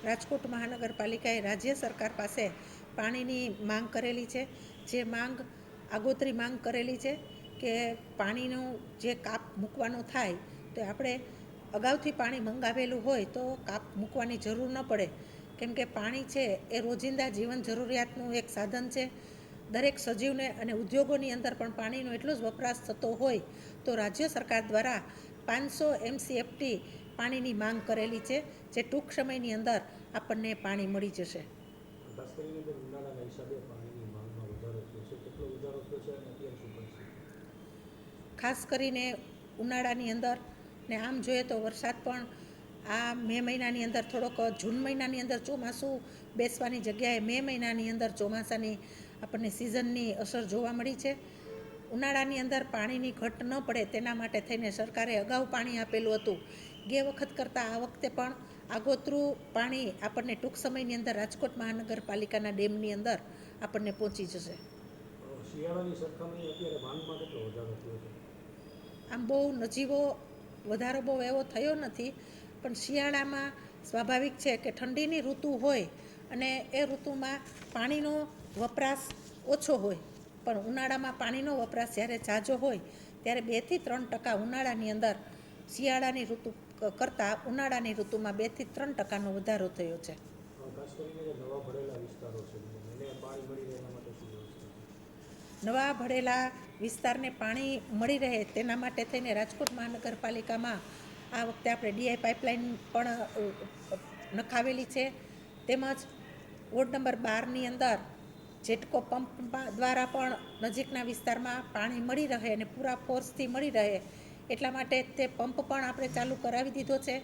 રાજકોટ મહાનગરપાલિકાએ રાજ્ય સરકાર પાસે પાણીની માંગ કરેલી છે. જે માંગ આગોતરી માંગ કરેલી છે કે પાણીનું જે કાપ મૂકવાનો થાય તો આપણે અગાઉથી પાણી મંગાવેલું હોય તો કાપ મૂકવાની જરૂર ન પડે, કેમ કે પાણી છે એ રોજિંદા જીવન જરૂરિયાતનું એક સાધન છે. દરેક સજીવને અને ઉદ્યોગોની અંદર પણ પાણીનો એટલો જ વપરાશ થતો હોય તો રાજ્ય સરકાર દ્વારા 500 MCFT પાણીની માંગ કરેલી છે, જે ટૂંક સમયની અંદર આપણને પાણી મળી જશે. ખાસ કરીને ઉનાળાની અંદર ને આમ જોઈએ તો વરસાદ પણ આ મે મહિનાની અંદર થોડોક, જૂન મહિનાની અંદર ચોમાસું બેસવાની જગ્યાએ મે મહિનાની અંદર ચોમાસાની આપણને સિઝનની અસર જોવા મળી છે. ઉનાળાની અંદર પાણીની ઘટ ન પડે તેના માટે થઈને સરકારે અગાઉ પાણી આપેલું હતું. ગે વખત કરતાં આ વખતે પણ આગોતરું પાણી આપણને ટૂંક સમયની અંદર રાજકોટ મહાનગરપાલિકાના ડેમની અંદર આપણને પહોંચી જશે. શિયાળાની સરખામણીએ અત્યારે માંગમાં કેટલો વધારો થયો છે? આમ બહુ નજીવો વધારો બહુ એવો થયો નથી, પણ શિયાળામાં સ્વાભાવિક છે કે ઠંડીની ઋતુ હોય અને એ ઋતુમાં પાણીનો વપરાશ ઓછો હોય, પણ ઉનાળામાં પાણીનો વપરાશ જ્યારે ઝાઝો હોય ત્યારે 2 થી 3% ઉનાળાની અંદર શિયાળાની ઋતુ કરતાં ઉનાળાની ઋતુમાં 2 થી 3% વધારો થયો છે. ખાસ કરીને જે નવા ભરેલા વિસ્તારો છે એને પાણી મળી રહે એના માટે શું વ્યવસ્થા છે? નવા ભરેલા વિસ્તારને પાણી મળી રહે તેના માટે થઈને રાજકોટ મહાનગરપાલિકામાં આ વખતે આપણે DI પાઇપલાઇન પણ નખાવેલી છે. તેમજ વોર્ડ નંબર 12ની અંદર જેટકો પંપ દ્વારા પણ નજીકના વિસ્તારમાં પાણી મળી રહે અને પૂરા ફોર્સથી મળી રહે એટલા માટે તે પંપ પણ આપણે ચાલુ કરાવી દીધો છે.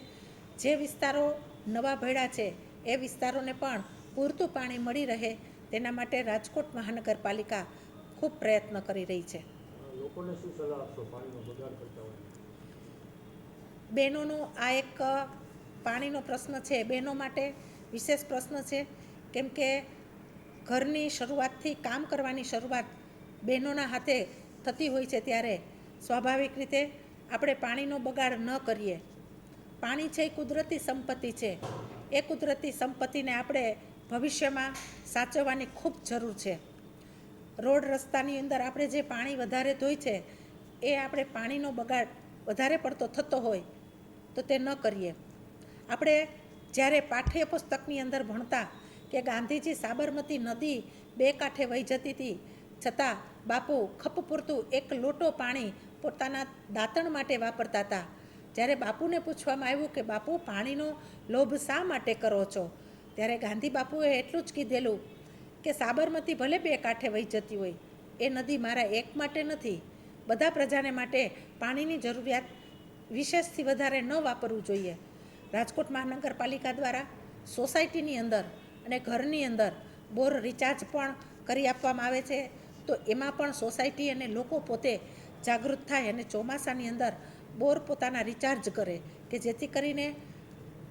જે વિસ્તારો નવા ભર્યા છે એ વિસ્તારોને પણ પૂરતું પાણી મળી રહે તેના માટે રાજકોટ મહાનગરપાલિકા ખૂબ પ્રયત્ન કરી રહી છે. લોકોને શું સલાહ આપશો પાણીનો બગાડ કરતા હોય? બહેનોનો આ એક પાણીનો પ્રશ્ન છે, બહેનો માટે વિશેષ પ્રશ્ન છે, કેમ કે ઘરની શરૂઆતથી કામ કરવાની શરૂઆત બહેનોના હાથે થતી હોય છે, ત્યારે સ્વાભાવિક રીતે આપણે પાણીનો બગાડ ન કરીએ. પાણી છે એ કુદરતી સંપત્તિ છે. એ કુદરતી સંપત્તિને આપણે ભવિષ્યમાં સાચવવાની ખૂબ જરૂર છે. રોડ રસ્તાની અંદર આપણે જે પાણી વધારે ધોય છે એ આપણે પાણીનો બગાડ વધારે પડતો થતો હોય તો તે ન કરીએ. આપણે જ્યારે પાઠ્યપુસ્તકની અંદર ભણતા કે ગાંધીજી સાબરમતી નદી 2 કાંઠે વહી જતી હતી, છતાં બાપુ ખપ પૂરતું એક લોટો પાણી પોતાના દાંતણ માટે વાપરતા હતા. જ્યારે બાપુને પૂછવામાં આવ્યું કે બાપુ પાણીનો લોભ શા માટે કરો છો, ત્યારે ગાંધી બાપુએ એટલું જ કીધેલું કે સાબરમતી ભલે 2 કાંઠે વહી જતી હોય, એ નદી મારા એક માટે નથી, બધા પ્રજાને માટે પાણીની જરૂરિયાત વિશેષથી વધારે ન વાપરવું જોઈએ. રાજકોટ મહાનગરપાલિકા દ્વારા સોસાયટીની અંદર અને ઘરની અંદર બોર રિચાર્જ પણ કરી આપવામાં આવે છે, તો એમાં પણ સોસાયટી અને લોકો પોતે જાગૃત થાય અને ચોમાસાની અંદર બોર પોતાના રિચાર્જ કરે કે જેથી કરીને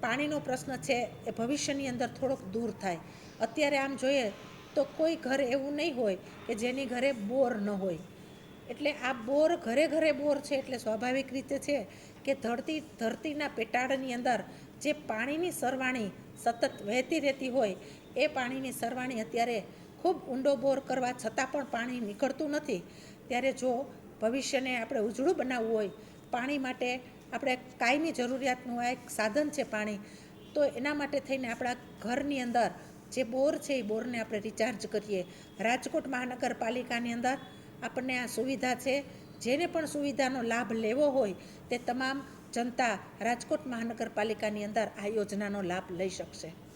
પાણીનો પ્રશ્ન છે એ ભવિષ્યની અંદર થોડોક દૂર થાય. અત્યારે આમ જોઈએ તો કોઈ ઘર એવું નહીં હોય કે જેની ઘરે બોર ન હોય. એટલે આ બોર ઘરે ઘરે બોર છે એટલે સ્વાભાવિક રીતે છે કે ધરતીના પેટાળની અંદર જે પાણીની સરવાણી સતત વહેતી રહેતી હોય એ પાણીની સરવાણી અત્યારે ખૂબ ઊંડો બોર કરવા છતાં પણ પાણી નીકળતું નથી. ત્યારે જો ભવિષ્યને આપણે ઉજળું બનાવવું હોય, પાણી માટે આપણે કાયમી જરૂરિયાતનું આ એક સાધન છે પાણી, તો એના માટે થઈને આપણા ઘરની અંદર જે બોર છે એ બોરને આપણે રિચાર્જ કરીએ. રાજકોટ મહાનગરપાલિકાની અંદર આપણને આ સુવિધા છે. જેને પણ સુવિધાનો લાભ લેવો હોય તે તમામ જનતા રાજકોટ મહાનગરપાલિકાની અંદર આ યોજનાનો લાભ લઈ શકશે.